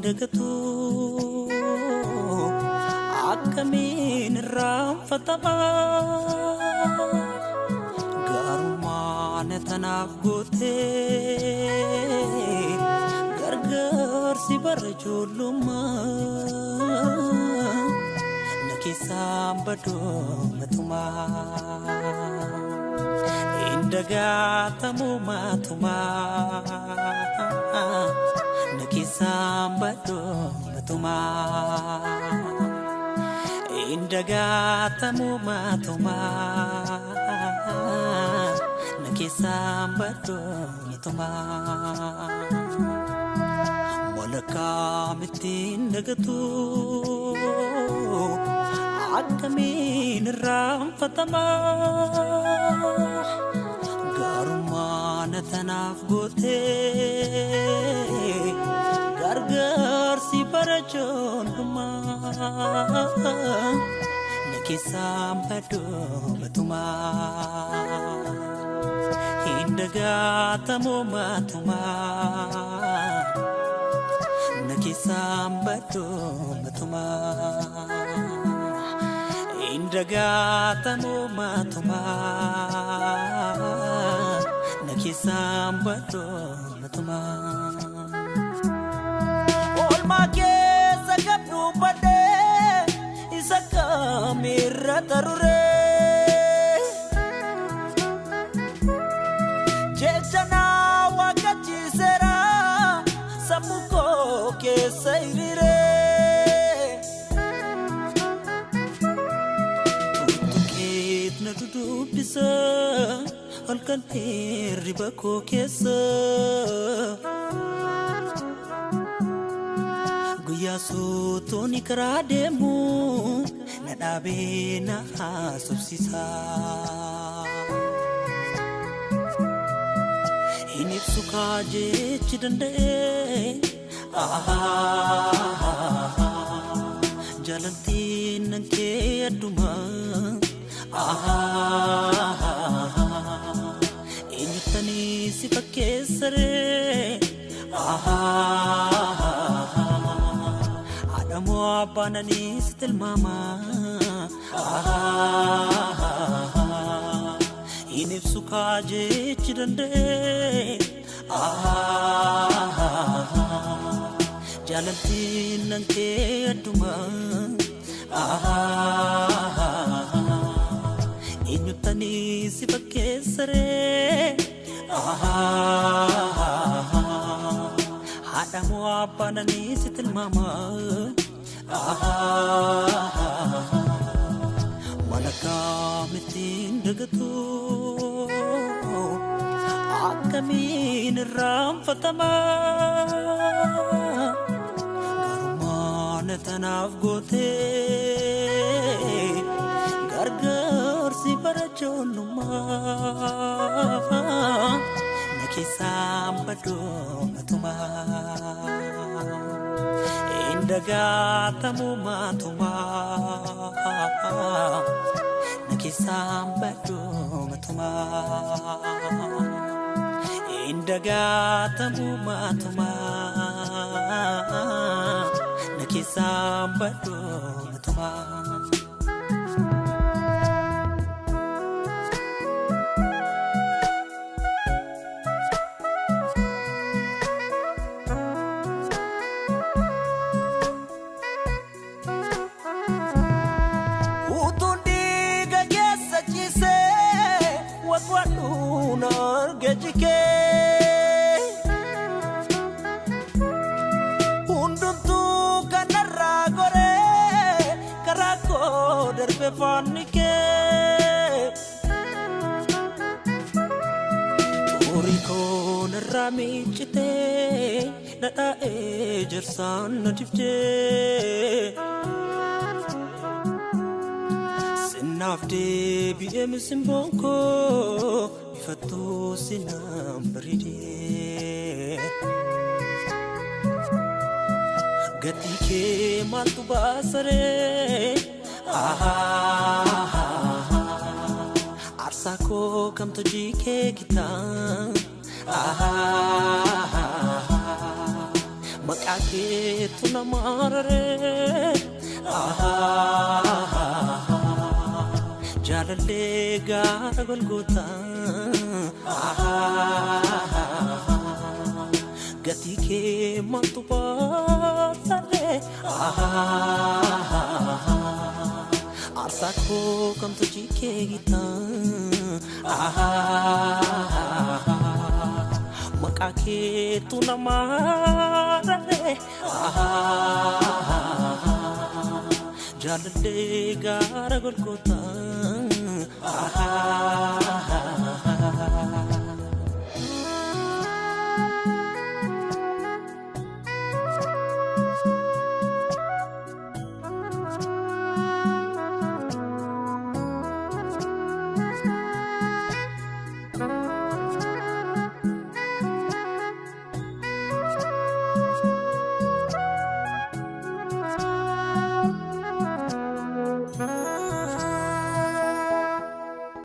dagatu akkamiin irraanfatama garumaan tanaaf gootee gargaarsi bara ijoollummaa na keessaan badoomatuma indagaatamu matuma na keessaan badoomatuma indagaatamu matuma na keessaan badoomatuma walakaamittiin dagatu akkamiin irraanfatama garumaan tanaaf gootee gargaarsi bara ijoollummaa na keessaan badoomatuma indagaatamu matuma na keessaan badoomatuma indagaatamu matuma na keessaan badoomatuma olmaa keessa gabdu badee isa kaamirra taruree jechanaa waqachiiseera sammuu koo keessa hiriiree na dudubisa halkan hirriba koo keessa guyyaa suutuuni karaa deemu na dhaabee na haasofsiisa hin ibsu kaa jechi danda'e jaalaltiin nan kee addumaa eenyuttani si fakkeessare haadhamoo abbaanani si tilmaama hin ibsu kaa jechi danda'e jaalaltiin nan kee addumaa eenyuttani si fakkeessare haadhamoo abbaanani si tilmaama walakaamittiin dagatu akkamiin irraanfatama garumaan tanaaf gootee gargaarsi bara ijoollummaa na keessaan badoomatuma indagaatamu matuma na keessaan badoomatuma indagaatamu matuma na keessaan badoomatuma darbe fanike uriko naramichite dada ejersan nadifje sinafde biem simbonko ifatu sinam bride gatike maltu basare arsako kam to jike kita maqaake tuna marare jalalle gaara golgota gatike mantu pasare arsako kam tujike gita maqaake tuna marare jalalle gaara golgota